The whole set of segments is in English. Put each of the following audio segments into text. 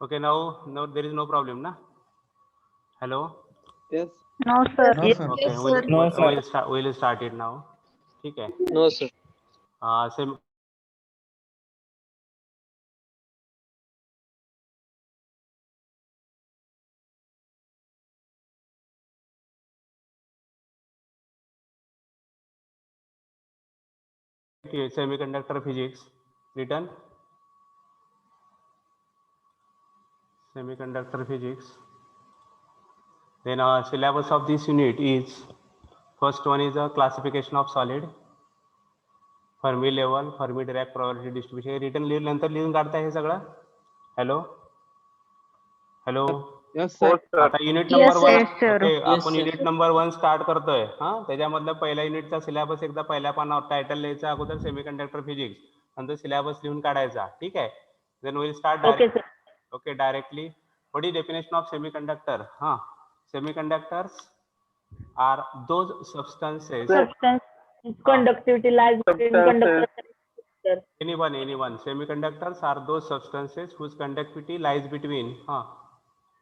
Okay, now there is no problem, na? Hello. Yes. No, sir. No, sir. Okay, Yes, sir. No, sir. we'll start it now. ठीक है. No, sir. Same. Semiconductor physics written. Semiconductor physics. Then syllabus of this unit is first one is a classification of solid, Fermi level, Fermi Dirac probability distribution. Written नंतर लिहून काढताय हे सगळं. Hello hello. Yes, sir. आता unit Yes, number sir. One. Yes, sir. Okay, Yes, आपण sir. Unit number 1 start करतोय. त्याच्यामधलं पहिल्या युनिटचा syllabus एकदा पहिल्या पानावर टायटल लिहायचा अगोदर सेमीकंडक्टर फिजिक्स, नंतर सिलेबस लिहून काढायचा. ठीक आहे. Then will start Okay, sir. Okay, directly. What is definition of semiconductor? Semiconductors are those substances. Substance conductivity lies between conductor and resistor. Anyone. Semiconductors are those substances whose conductivity lies between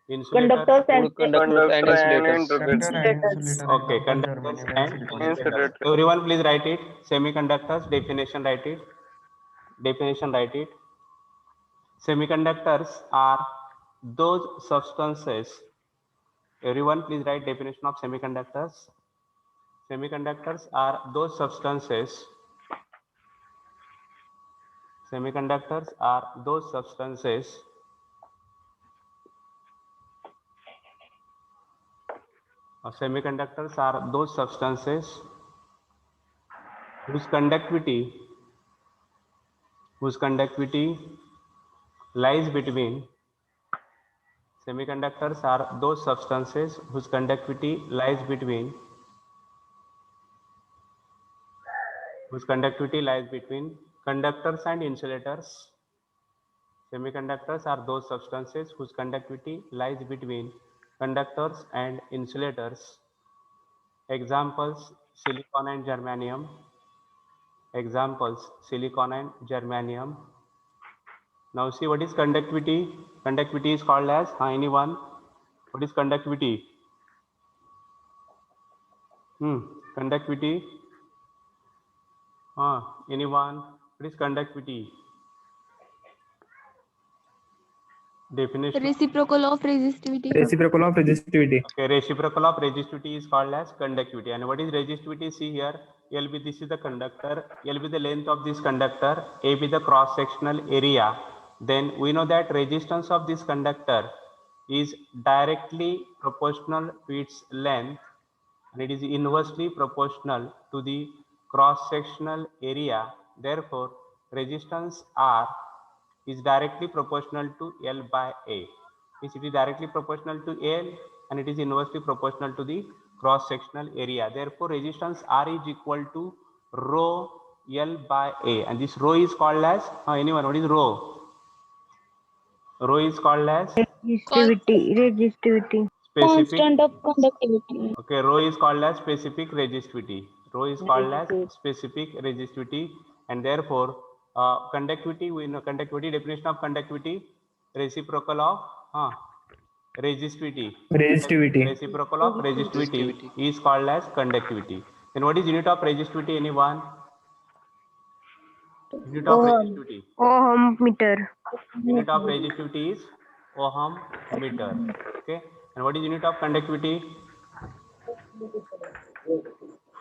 Conductors and Conductors and insulators. Conductor and insulator. Okay, Example, conductors Germany and University. insulators. Everyone, please write it. Semiconductors definition. Write it. Definition. Write it. Semiconductors are those substances. Everyone, please write definition of semiconductors. Semiconductors are those substances. Semiconductors are those substances semiconductors are those substances whose conductivity lies between. Semiconductors are those substances whose conductivity lies between conductors and insulators. Semiconductors are those substances whose conductivity lies between conductors and insulators. Examples: silicon and germanium. Examples: silicon and germanium. Now see what is conductivity. Conductivity is called as anyone. What is conductivity? Conductivity. Anyone? What is conductivity? Definition. Reciprocal of resistivity. Reciprocal of resistivity. Okay, reciprocal of resistivity is called as conductivity. And what is resistivity? See here, LB, this is the conductor, LB the length of this conductor, AB the cross-sectional area. Then we know that resistance of this conductor is directly proportional to its length, and it is inversely proportional to the cross-sectional area. Therefore, resistance R is directly proportional to L by A. It is directly proportional to L and it is inversely proportional to the cross-sectional area. Therefore, resistance R is equal to rho L by A, and this rho is called as anyone. What is rho? Rho is called as Resistivity. specific. Constant of conductivity. Okay, rho is called as specific resistivity. Rho is called as specific resistivity, and therefore conductivity. We know conductivity. Definition of conductivity: reciprocal of resistivity. Resistivity. Reciprocal of resistivity is called as conductivity. Then what is unit of resistivity? Anyone? Unit of resistivity. Ohm meter. Unit of resistivity is ohm meter. Okay. And what is unit of conductivity?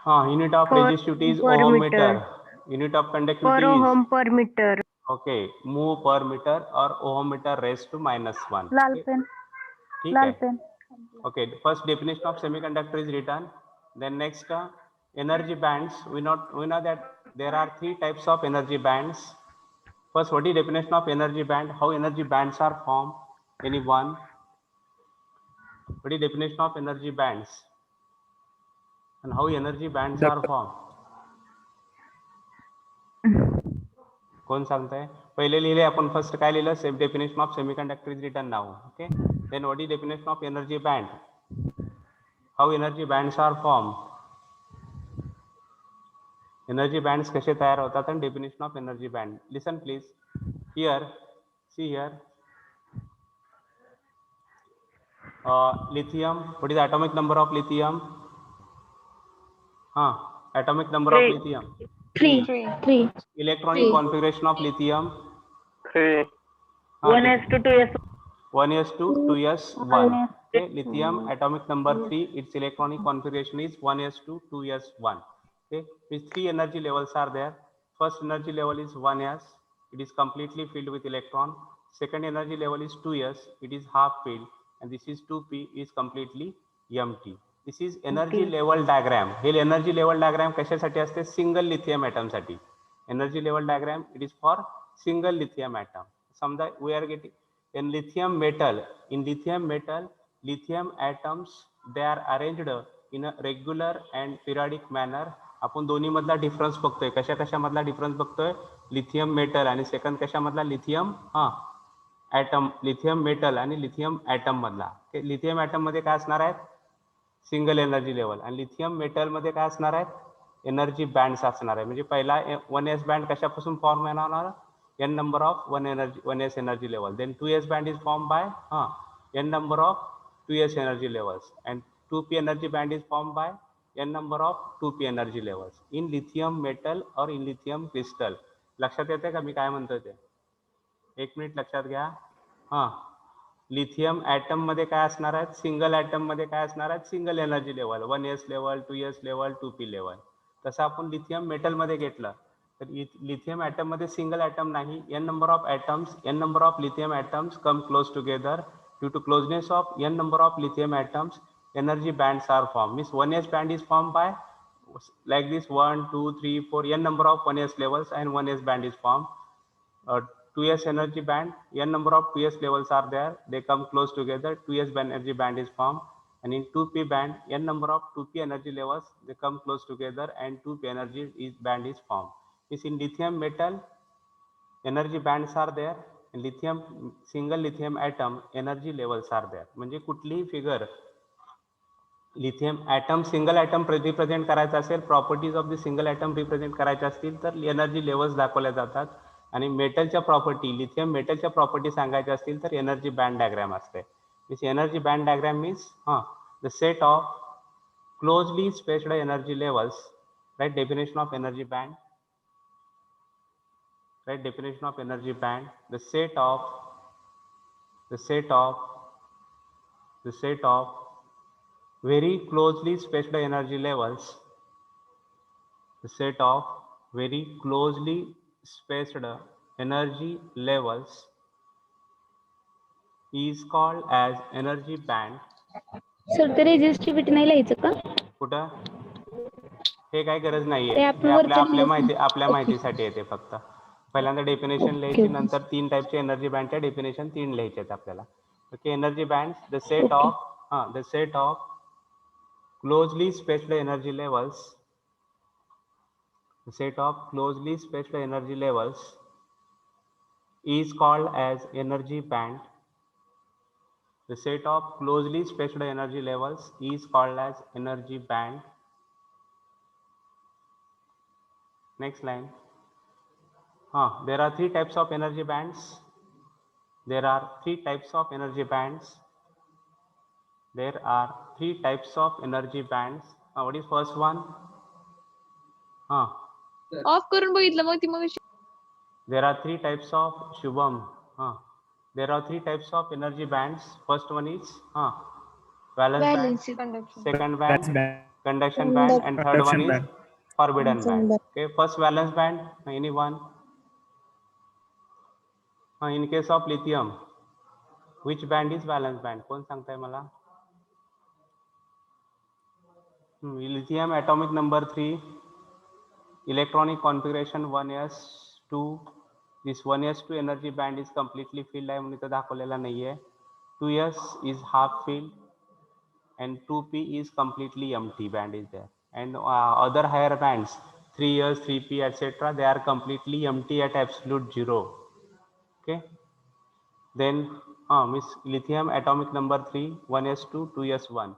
Unit of resistivity is ohm meter. Unit of conductivity is ohm per meter. okay, mho per meter or ohm meter raised to -1. लाल pen. ठीक लाल है. Pen. Okay, the first definition of semiconductor is written. Then next, energy bands. We know that there are 3 types of energy bands. First, what is definition of energy band? How energy bands are formed? Anyone? What is definition of energy bands? And how energy bands The- are formed? कोण सांगताय? पहिले लिहिले आपण. First काय लिहिलं? Same definition of semiconductor is written now. Okay. Then what is definition of energy band? How energy bands are form? Energy bands कसे तयार होतात आणि definition of energy band. Listen please. Here, see here. Lithium, what is the atomic number of lithium? Atomic number of Three. lithium. 3. 3. Electronic 3. configuration of lithium. 3. 1s to 2s. 1s2 2s1. Okay, lithium 1s. atomic number 3, its electronic configuration is 1s2 2s1. Okay, with 3 energy levels are there. First energy level is 1s, it is completely filled with electron. Second energy level is 2s, it is half filled, and this is 2p, is completely empty. This is energy level diagram. हे energy level diagram कशासाठी असते? Single lithium atom साठी. Energy level diagram, it is for single lithium atom. समजा we are getting in lithium metal, lithium atoms, they are arranged in a regular and periodic manner. आपण दोन्ही मधला difference बघतोय. कशा कशा मधला डिफरन्स बघतोय? लिथियम मेटल आणि सेकंड कशा मधला? लिथियम ॲटम, लिथियम मेटल आणि लिथियम ॲटम मधला. लिथियम ॲटम मध्ये काय असणार आहेत? Single energy level. आणि लिथियम मेटल मध्ये काय असणार आहेत? एनर्जी बँड्स असणार आहे. म्हणजे पहिला 1s बँड कशापासून फॉर्म होणार? n number of 1s energy level. Then 2s band is formed by n number of 2s energy levels, and 2p energy band is formed by n number of 2p energy levels in lithium metal or in lithium crystal. लक्षात येते का मी काय म्हणतोय ते? एक minute लक्षात घ्या. Lithium atom मध्ये काय असणार आहेत? सिंगल ॲटम मध्ये काय असणार आहेत? Single energy level, 1s level, 2s level, 2p level. तसं आपण लिथियम मेटल मध्ये घेतलं तर लिथियम ॲटम मध्ये सिंगल ॲटम नाही, n number of lithium atoms come close together. Due to closeness of n number of lithium atoms, energy bands are formed. Means 1s band is formed by like this 1 2 3 4 n number of 1s levels, and 1s band is formed. 2s energy band, n number of 2s levels are there, they come close together, 2s energy band is formed. And in 2p band, n number of 2p energy levels, they come close together, and 2p energy band is formed. Is in lithium metal, energy bands are there, in lithium single lithium atom energy levels are there. म्हणजे कुठलीही figure lithium atom single atom represent करायचा असेल, properties of the single atom represent करायच्या असतील तर energy levels दाखवल्या जातात. आणि मेटलच्या प्रॉपर्टी, लिथियम मेटलच्या प्रॉपर्टी सांगायच्या असतील तर एनर्जी बँड डायग्राम असते. This energy band diagram means the set of closely spaced energy levels. Right, definition of energy band. Right, definition of energy band: the set of very closely spaced energy levels. The set of very closely spaced energy levels is called as energy band. Sir ते resistivity नाही लिहायचं का? कुठं? हे काय गरज नाहीये, ते हे आपण आपल्या माहितीसाठी येते. फक्त पहिल्यांदा डेफिनेशन लिहायची, नंतर 3 टाईपचे एनर्जी बँडच्या डेफिनेशन 3 लिहायचे आहेत आपल्याला. Okay, energy band, the set of closely spaced energy levels, the set of closely spaced energy levels is called as energy band. The set of closely spaced energy levels is called as energy band. Next line. There are 3 types of energy bands. There are 3 types of energy bands. There are 3 types of energy bands. What is first one? Of करून बघितलं मग ती मग. There are 3 types of Shubham. There are 3 types of energy bands. First one is valence band. Second band, conduction band, and third one is forbidden band. Okay, first valence band. Anyone? In case of lithium, which band is valence band? कोण सांगताय मला? Lithium atomic number 3, electronic configuration 1s2. This 1s2 energy band is completely filled आहे म्हणून इथं दाखवलेला नाहीये. 2s is half filled, and 2p is completely empty band is there. And other higher bands 3s, 3p, etc., they are completely empty at absolute 0. Okay, then Miss lithium atomic number 3, 1s2 2s1.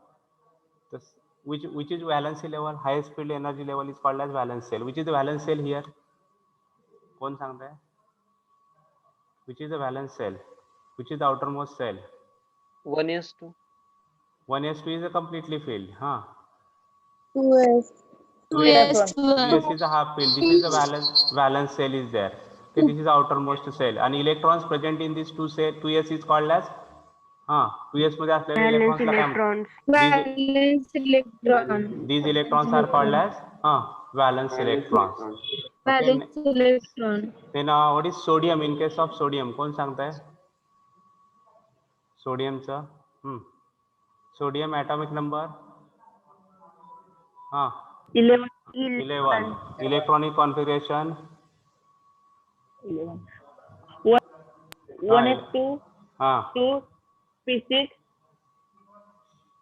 Which is valency level? Highest filled energy level is called as valence cell. Which is the valence cell here? कौन सांगता है? Which is the valence cell? Which is the outermost cell? 1s2. 1s2 is a completely filled. 2s 2s1. 2s is a half filled. This is a valence cell is there. Okay, this is the outermost cell. And electrons present in this 2s is called as 2s मध्ये असलेले Valence electrons ला काय electrons. valence electron these electrons are called as valence electrons. Okay. valence electron Then what is sodium in case of sodium? कोण सांगताय? सोडियमचं sodium atomic number 11. 11. Electronic configuration 11. 1s2, 2, p6,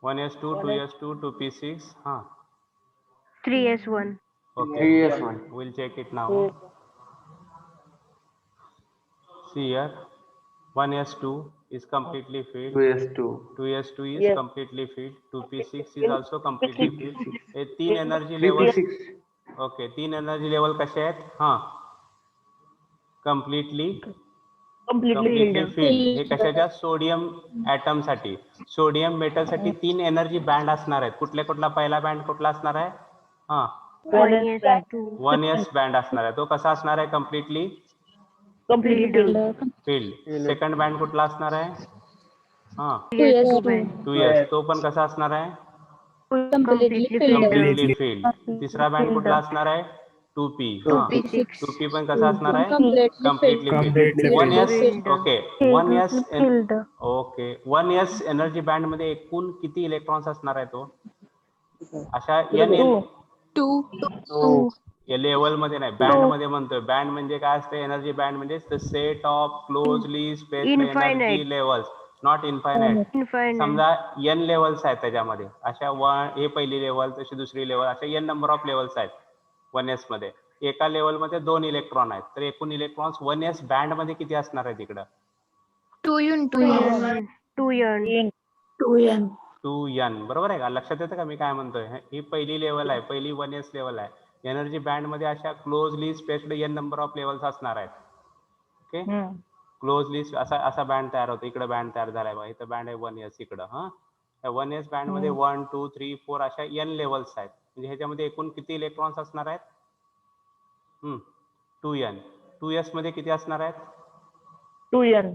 1s2, 2s2, 2p6. 3s1. Okay. 3s1. We'll check it now. See here, 1s2 is completely filled. 2s2. 2s2 is Yes. completely filled. 2p6 is also completely filled. हे 3 energy level. 3p6. Okay, 3 energy level कसे आहेत? completely completely filled. filled. हे कशाच्या? Sodium atom साठी, sodium metal साठी 3 energy band असणार आहेत. कुठला पहिला बँड कुठला असणार आहे? 1s2. 1s बँड असणार आहे. तो कसा असणार आहे? completely Completely filled. filled. Second band कुठला असणार आहे? 2s2. 2s. तो पण कसा असणार आहे? completely filled completely filled. तिसरा बँड कुठला असणार आहे? 2p. 2p पण कसा असणार आहे? completely filled. 1s. Okay, 1s okay, 1s energy band मध्ये एकूण किती इलेक्ट्रॉन्स असणार आहे तो? अशा two या लेवल मध्ये नाही, बँड मध्ये म्हणतोय. बँड म्हणजे काय असते? एनर्जी बँड म्हणजे the set of closely spaced energy levels, not infinite. समजा n लेवल्स आहेत त्याच्यामध्ये, अशा हे पहिली लेवल, तशी दुसरी लेवल, अशा n नंबर ऑफ लेवल्स आहेत 1s मध्ये. एका लेवल मध्ये 2 इलेक्ट्रॉन आहेत, तर एकूण इलेक्ट्रॉन्स 1s बँड मध्ये किती असणार आहे तिकडं? 2n. बरोबर आहे का? लक्षात येतं का मी काय म्हणतोय? ही पहिली लेवल आहे, पहिली 1s लेवल आहे. एनर्जी बँड मध्ये अशा closely spaced n number of levels असणार आहेत. ओके, क्लोजली असा बँड तयार होतो. इकडे बँड तयार झालाय बघा, इथं बँड आहे 1s इकडं. 1s बँड मध्ये 1 2 3 4 अशा n लेवल्स आहेत. म्हणजे ह्याच्यामध्ये एकूण किती इलेक्ट्रॉन्स असणार आहेत? 2n. 2s मध्ये किती असणार आहेत? 2n.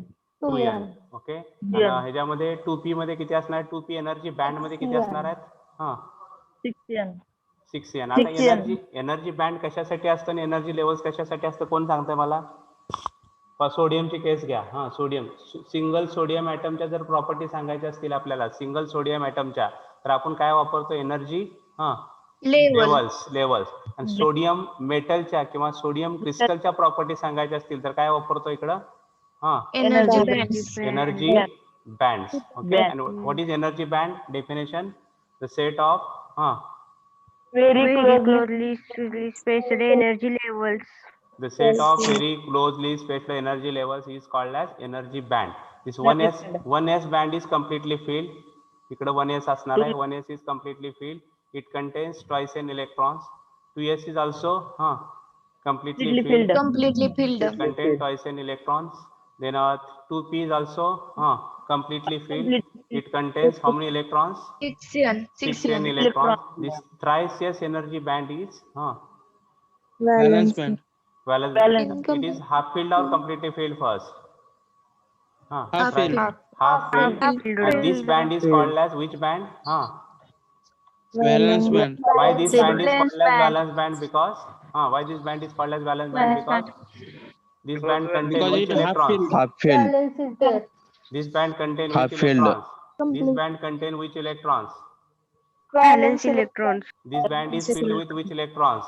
ओके. ह्याच्यामध्ये 2p मध्ये किती असणार? 2p एनर्जी बँड मध्ये किती असणार आहेत? 6n. 6n. आता एनर्जी बँड कशासाठी असतं आणि एनर्जी लेवल्स कशासाठी असतं कोण सांगतंय मला? सोडियमची केस घ्या. सोडियम, सिंगल सोडियम ॲटमच्या जर प्रॉपर्टी सांगायच्या असतील आपल्याला, सिंगल सोडियम ॲटमच्या, तर आपण काय वापरतो? Energy levels. आणि सोडियम मेटलच्या किंवा सोडियम क्रिस्टलच्या प्रॉपर्टी सांगायच्या असतील तर काय वापरतो इकडं? energy energy bands. Okay, and what is energy band definition? The set of Very closely spaced energy levels. the set of very closely spaced energy levels is called as energy band. This 1s band is completely filled. इकडे 1s असणार आहे. 1s is completely filled. It contains twice n electrons. 2s is also completely filled. It contains twice n electrons. Then 2p is also completely filled. It contains how many electrons? 6n electrons. This thrice s energy band is Valence band. valence. It is half filled or completely filled first? Half filled. Half filled. And this band is called as which band? Valence band. Why this band is called as valence band? Because why this band is called as valence band? Because this band contains Because which it half electrons? filled. Half filled. This band contains Half which filled. electrons? This band contains which electrons? Valence electrons. This band is filled with which electrons?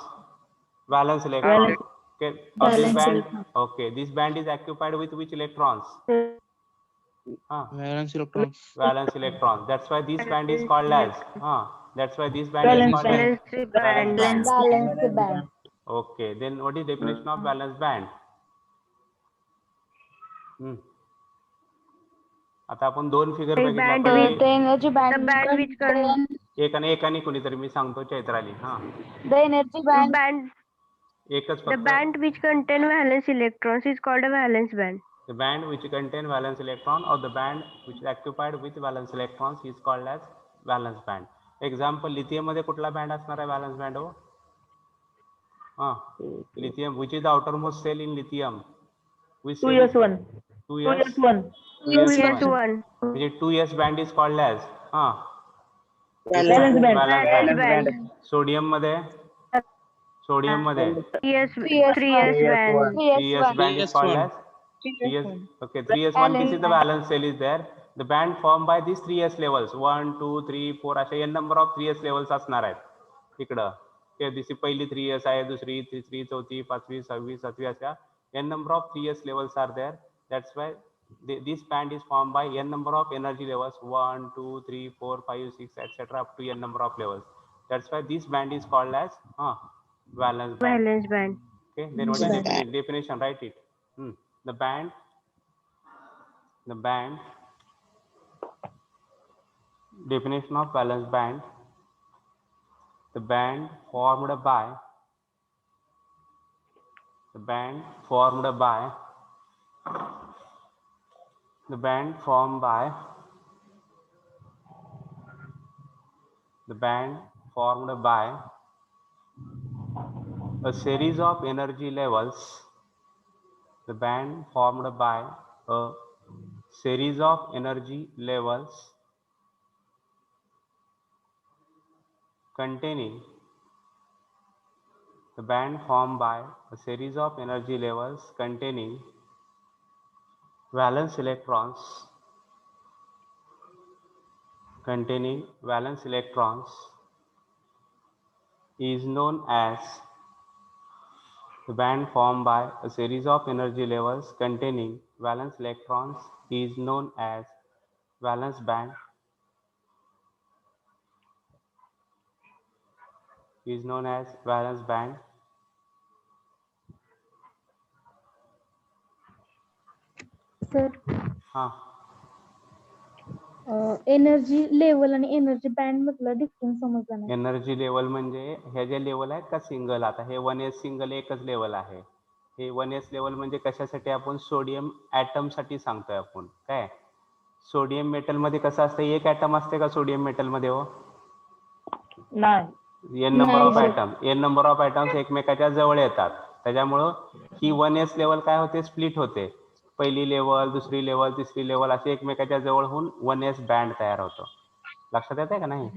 Valence electrons. Okay. Or this band. Okay. This band is occupied with which electrons? Valence electrons. Valence electrons. That's why this band is called as. That's why this band is called as Valence band. Okay. Then what is definition of valence band? आता आपण 2 figure बघितले. the energy band The band which contains एकाने कोणीतरी मी सांगतो Chaitrali. the energy band एकच the फक्त. band which contain valence electrons is called a valence band. The band which contain valence electron or the band which is occupied with valence electrons is called as valence band. Example lithium मध्ये कुठला band असणार आहे valence band हो? हा lithium, which is the outermost shell in lithium? Which shell is 2s1. 2s 2s1. 2s1. म्हणजे 2s band is called as Valence band. Valence band. Band. Sodium मध्ये 3s, 3s1. 3s band. 3s band is called 3s1. as 3s. Okay, 3s1, this is the valence cell is there. The band formed by these 3s levels 1 2 3 4 अशा n number of 3s levels असणार आहेत इकडं. ते दिसी पहिली 3s आहे, दुसरी, तिसरी, चौथी, पाचवी, सहावी, सातवी अशा n number of 3s levels are there. That's why this band is formed by n number of energy levels 1 2 3 4 5 6 etc. up to n number of levels. That's why this band is called as valence band. Valence band. Okay, then what is the definition? Write it. The band definition of valence band. The band formed by the band formed by the band formed by the band formed by a series of energy levels. The band formed by a series of energy levels containing the band formed by a series of energy levels containing valence electrons is known as the band formed by a series of energy levels containing valence electrons is known as valence band. Is known as valence band. Sir हा energy level आणि energy band मधला difference समजला नाही. Energy level म्हणजे हे जे level आहेत का single, आता हे 1s single एकच लेवल आहे. हे 1s लेवल म्हणजे कशासाठी आपण सोडियम ॲटम साठी सांगतोय आपण. काय सोडियम मेटल मध्ये कसं असतं, एक ॲटम असते का सोडियम मेटल मध्ये हो? नाही. N number of atom, N number of atoms एकमेकाच्या जवळ येतात. त्याच्यामुळं ही 1s लेवल काय होते, स्प्लिट होते. पहिली लेवल, दुसरी लेवल, तिसरी लेवल असे एकमेकाच्या जवळ होऊन 1s बँड तयार होतो. लक्षात येते का नाही?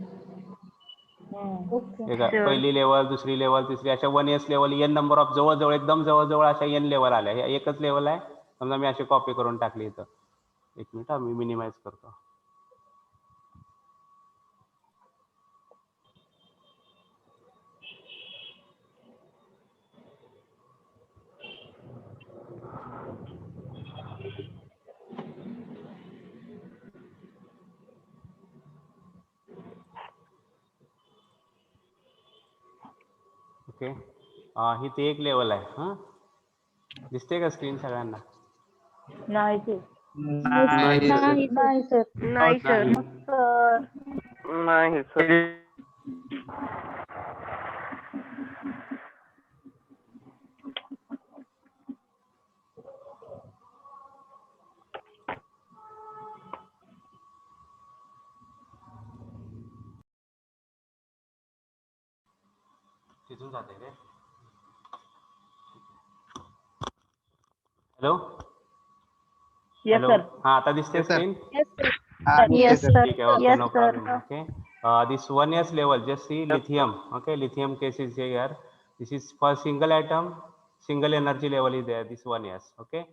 ओके. पहिली लेवल, दुसरी लेवल, तिसरी अशा 1s level N number of जवळ एकदम जवळ अशा एन लेवल आल्या. हे एकच लेवल आहे. समजा मी अशी कॉपी करून टाकली इथं. एक मिनिट मी मिनिमाइज करतो. ओके, ही ते एक लेवल आहे. दिसते का स्क्रीन सगळ्यांना? नाही ते. नाही सर. नाही सर. नाही सर. तिथून जाते रे. Hello Yes, sir. हा आता दिसते स्क्रीन? Yes, sir. ठीक आहे, okay, no problem. Okay, this 1s level, just see lithium. Okay, lithium case is here. This is for single atom, single energy level is there, this 1s. Okay,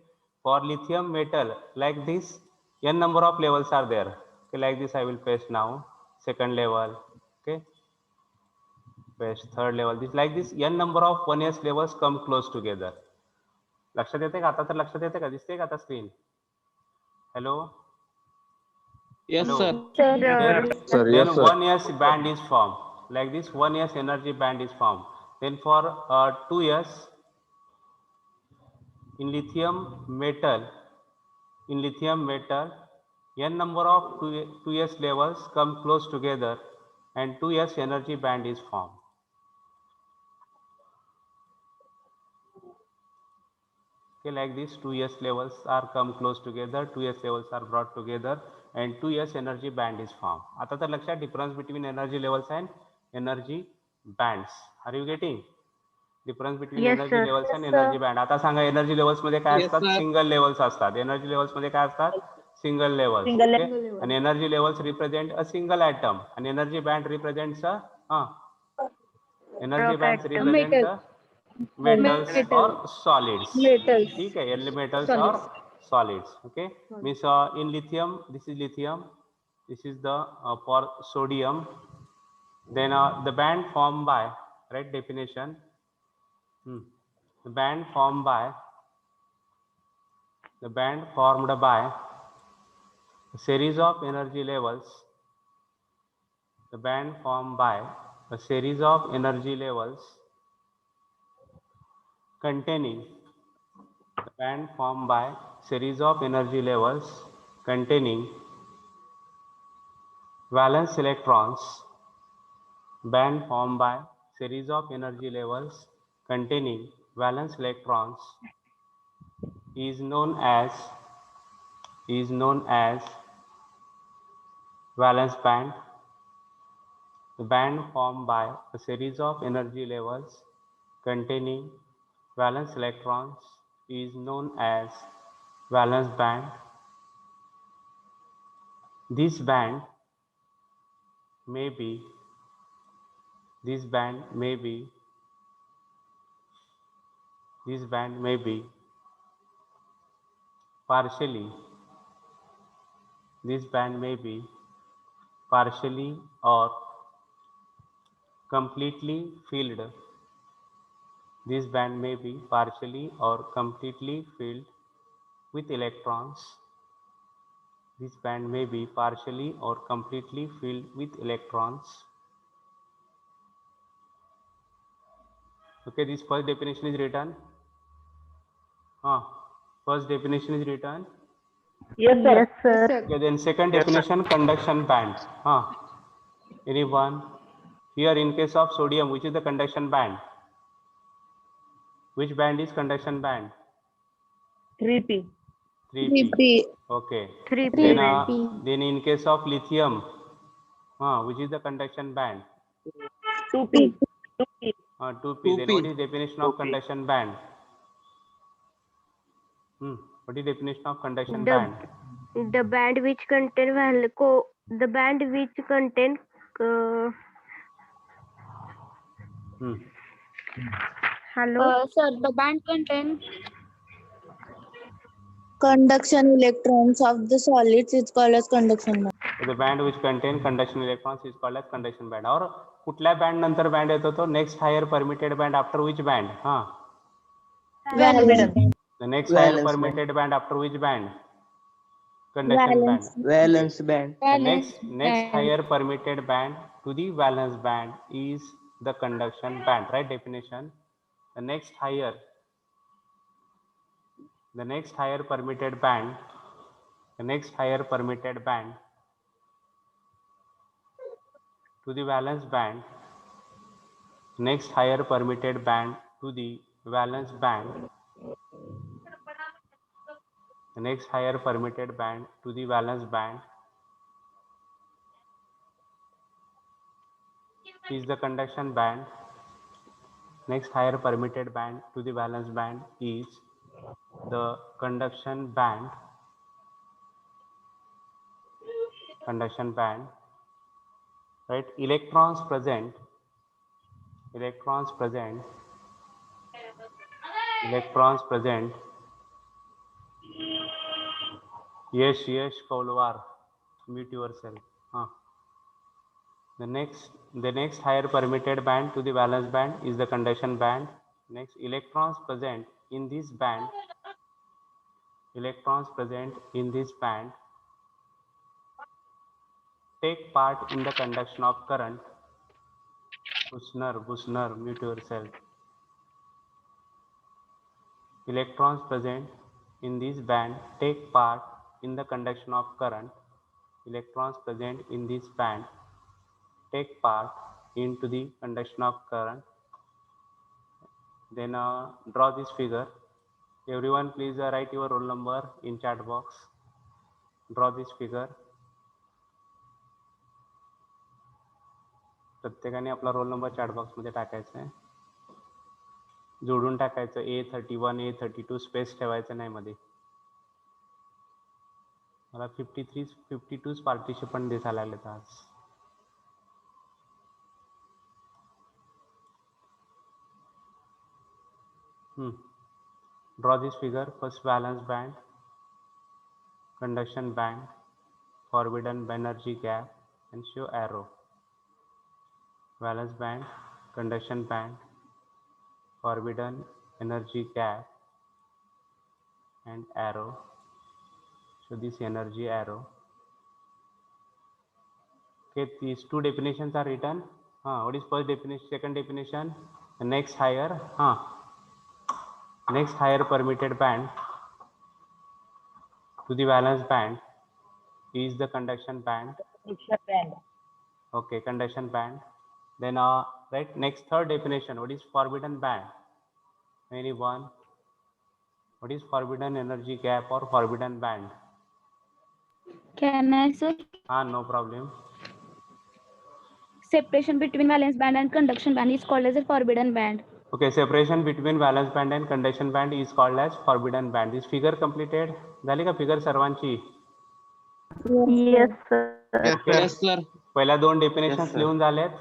for lithium metal like this n number of levels are there. Okay, like this I will paste now. Second level, okay, paste third level. This like this n number of 1s levels come close together. लक्षात येते का आता? तर लक्षात येते का? दिसते का आता screen? Hello. Yes, Hello. sir. Then 1s band is formed. Like this 1s energy band is formed. Then for 2s in lithium metal, n number of 2s levels come close together and 2s energy band is formed. Okay, like this 2s levels are come close together, 2s levels are brought together and 2s energy band is formed. आता तर लक्षात difference between energy levels and energy bands. Are you getting? Difference between Yes, energy sir. levels and Yes, energy sir. band. आता सांगा energy levels मध्ये काय Yes, असतात? sir. Single levels असतात. Energy levels मध्ये काय असतात? Single levels. Single okay. आणि energy levels represent a single atom आणि energy band represents a energy Rock bands atom. Represent Metal. metals Metal. or solids. Metals. ठीक है, metals or Solids. solids. Okay, means in lithium, this is lithium, this is the for sodium. Then the band formed by, right, definition. The band formed by a series of energy levels. The band formed by a series of energy levels containing the band formed by series of energy levels containing valence electrons. Band formed by series of energy levels containing valence electrons is known as valence band. The band formed by a series of energy levels containing valence electrons is known as valence band. This band may be partially or completely filled. This band may be partially or completely filled with electrons. This band may be partially or completely filled with electrons. Okay, this first definition is written. First definition is written. Yes, sir. Yes, sir. Okay, then second definition, conduction band. Anyone? Here in case of sodium, which is the conduction band? Which band is conduction band? 3p. 3p. 3p. Okay. 3p Then, band. then in case of lithium, which is the conduction band? 2p. 2p. 2p. Then 2p. what is definition of conduction band? What is definition of conduction band? The band which contain the band which contain hello. Sir, the band contains conduction electrons of the solids is called as conduction band. The band which contain conduction electrons is called as conduction band. और कुठल्या band नंतर band येतो तो next higher permitted band after which band? Valence band. The next higher Valence band. permitted band after which band? Conduction band. Valence band. The next higher permitted band to the valence band is the conduction band, right? Definition. The next higher permitted band to the valence band, next higher permitted band to the valence band, the next higher permitted band to the valence band is the conduction band. Next higher permitted band to the valence band is the conduction band. Right? Electrons present yes Kaulwar, mute yourself. The next higher permitted band to the valence band is the conduction band. Next, electrons present in this band take part in the conduction of current. Busner, mute yourself. Electrons present in this band take part in the conduction of current. Electrons present in this band take part into the conduction of current. Then draw this figure. Everyone please write your roll number in chat box. Draw this figure. प्रत्येकाने आपला roll number chat बॉक्समध्ये टाकायचा आहे, जोडून टाकायचं. A31 A32 space ठेवायचं नाही मध्ये. मला 52 पार्टिसिपंट दिसायला लागलेत आज. Draw this figure. First, valence band, conduction band, forbidden energy gap, and show arrow. Valence band, conduction band, forbidden energy gap, and arrow. So this energy arrow. Okay, these two definitions are written. What is first definition? Second definition. The next higher. Next higher permitted band to the valence band is the conduction band. Conduction band. Okay, conduction band. Then right, next third definition. What is forbidden band? Anyone? What is forbidden energy gap or forbidden band? Can I, sir? No problem. Separation between valence band and conduction band is called as a forbidden band. Okay, separation between valence band and conduction band is called as forbidden band. This figure completed. झाली का figure सर्वांची? Yes, sir. Yes, sir. पहिल्या दोन definitions लिहून झालेत.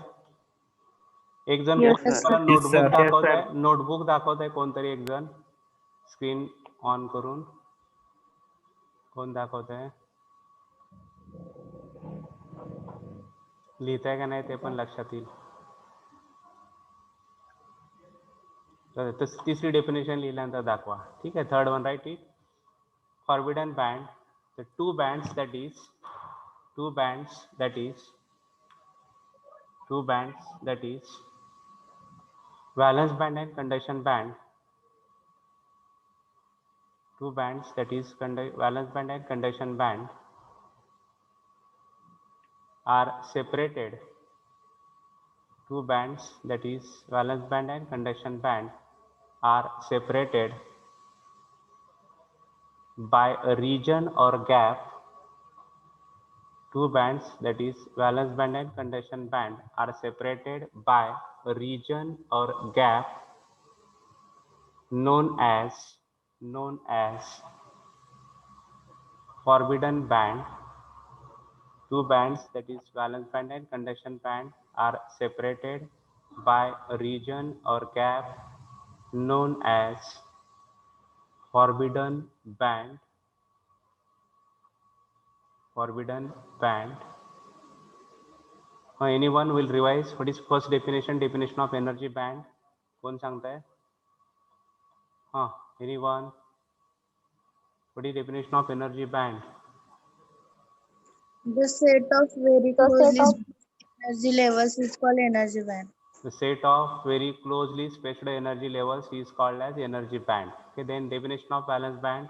एक जण Yes, मला नोटबुक दाखवताय, नोटबुक दाखवताय कोणतरी एक जण स्क्रीन ऑन करून. कोण दाखवताय? लिहिताय का नाही ते पण लक्षात येईल. तर तिसरी डेफिनेशन लिहिल्यानंतर दाखवा. ठीक आहे. Third one write it. Forbidden band, the two bands that is valence band and conduction band. Two bands that is valence band and conduction band are separated. Two bands that is valence band and conduction band are separated by a region or gap. Two bands that is valence band and conduction band are separated by a region or gap known as forbidden band. Two bands that is valence band and conduction band are separated by a region or gap known as forbidden band. Anyone will revise what is first definition of energy band? कौन सांगता है? Anyone? What is definition of energy band? The set of very closely energy levels is called energy band. The set of very closely spaced energy levels is called as energy band. Okay, then definition of valence band.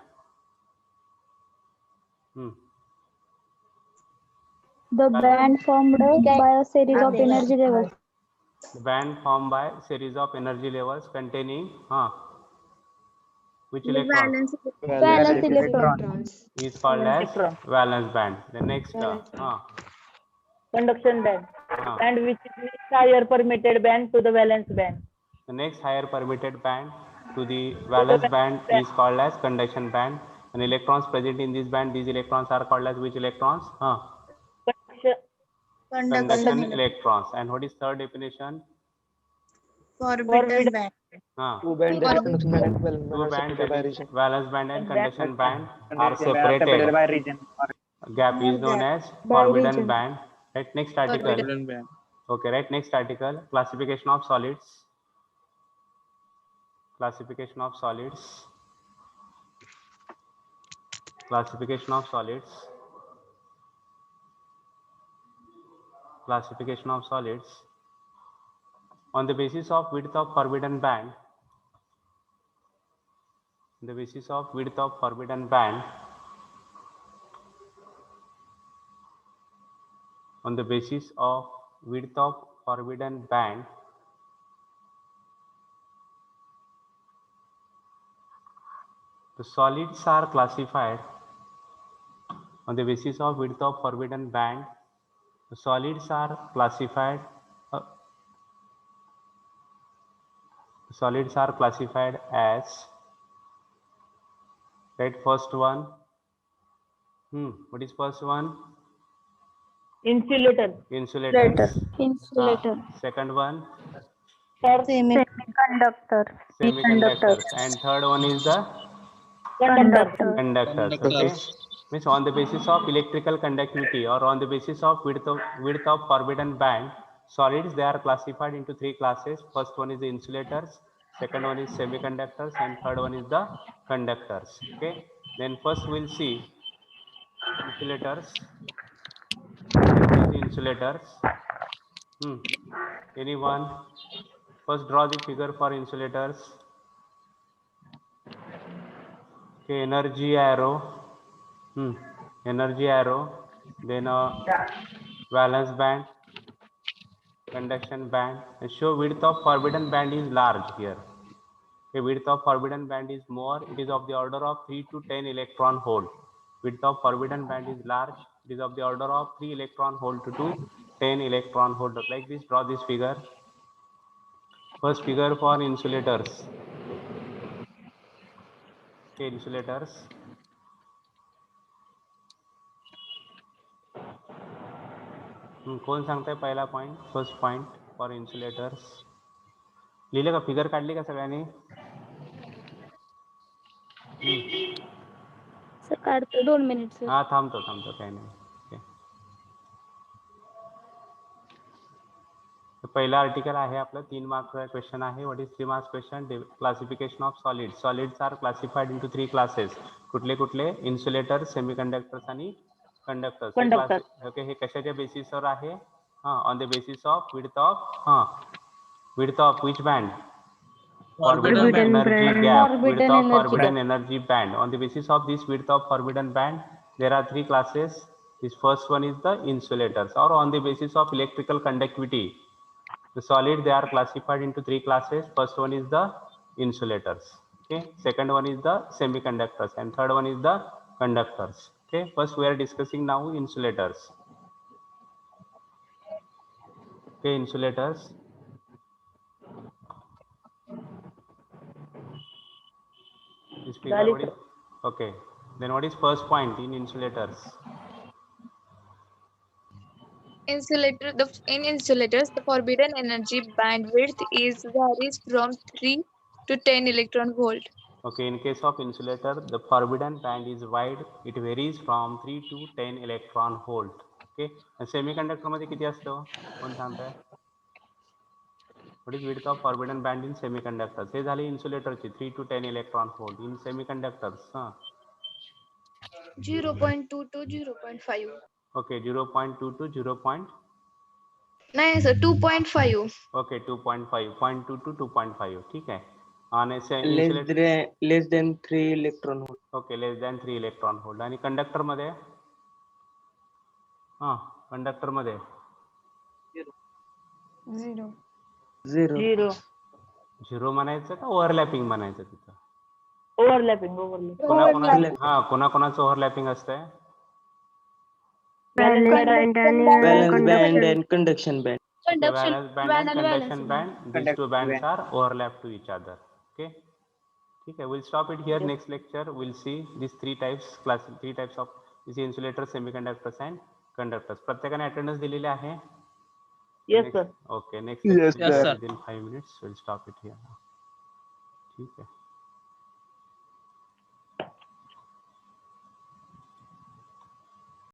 The band formed by a series of energy levels. The band formed by series of energy levels containing which electron Valence electrons. is called as valence band. The next Conduction band. Band which is next higher permitted band to the valence band. the next higher permitted band to the valence band is called as conduction band. And electrons present in this band, these electrons are called as which electrons? Conduction electrons. And what is third definition? Forbidden band. Two bands that is conduction band and Two bands that is region. valence band and conduction band are separated by region. Gap is known as forbidden region. band. Right, next article. Forbidden band. Okay, right, next article. Classification of solids. Classification of solids. Classification of solids. Classification of solids. On the basis of width of forbidden band. On the basis of width of forbidden band. On the basis of width of forbidden band, the solids are classified. On the basis of width of forbidden band, the solids are classified solids are classified as, right, first one, what is first one? Insulator. Insulators. Insulator. Second one, Semi Conductor. semiconductors, and third one is the Conductor. conductors. Okay, means on the basis of electrical conductivity or on the basis of width of forbidden band, solids, they are classified into three classes. First one is the insulators, second one is semiconductors, and third one is the conductors. Okay, then first we'll see insulators. Insulators. Anyone? First draw the figure for insulators. Okay, energy arrow. Energy arrow. Then valence band, conduction band. And show width of forbidden band is large here. Okay, width of forbidden band is more. It is of the order of 3 to 10 electron volt. Width of forbidden band is large. It is of the order of 3 electron volt to 10 electron volt. Like this, draw this figure. First figure for insulators. Okay, insulators. कोण सांगताय पहिला point? First point for insulators. लिहिले का? Figure काढली का सगळ्यांनी? Sir काढतो 2 minute. हा, थांबतो काही नाही. पहिला आर्टिकल आहे आपलं 3 मार्क्सचा क्वेश्चन आहे. What is 3 marks question? Classification of solids. Solids are classified into 3 classes. कुठले कुठले? इन्सुलेटर्स, सेमीकंडक्टर्स आणि कंडक्टर्स. ओके, हे कशाच्या बेसिसवर आहे? On the basis of width of which band? Forbidden energy gap. Width of forbidden energy band. On the basis of this width of forbidden band, there are 3 classes. This first one is the insulators, or on the basis of electrical conductivity. The solid, they are classified into 3 classes. First one is the insulators. Okay. Second one is the semiconductors, and third one is the conductors. Okay. First, we are discussing now insulators. Okay, insulators. This figure, what is? Okay. Then what is first point in insulators? In insulators, the forbidden energy bandwidth varies from 3 to 10 electron volt. Okay, in case of insulator, the forbidden band is wide. It varies from 3 to 10 electron volt. Okay, and semiconductor मध्ये किती असतो? कोण सांगताय? What is width of forbidden band in semiconductors? हे झाले insulatorची 3 to 10 electron volt. In semiconductors, 0.2 to 0.5. Okay, 0.2 to 0. नाही sir 2.5. Okay, 2.5, 0.2 to 2.5. ठीक आहे. आणि less than 3 electron volt. Okay, less than 3 electron volt. आणि कंडक्टर मध्ये? कंडक्टर मध्ये 0 म्हणायचं का ओव्हरलॅपिंग म्हणायचं तिथं? ओव्हरलॅपिंग. कोणाकोणाचं ओव्हरलॅपिंग असतंय? Valence band and conduction band. Valence band and conduction band. These two bands are overlap to each other. Okay. Okay, we'll stop it here. Next lecture, we'll see these 3 types of these insulators, semiconductors, and conductors. प्रत्येकाने attendance दिलेली आहे? Yes, sir. Okay, next lecture Yes, sir. within 5 minutes. We'll stop it here. ठीक है.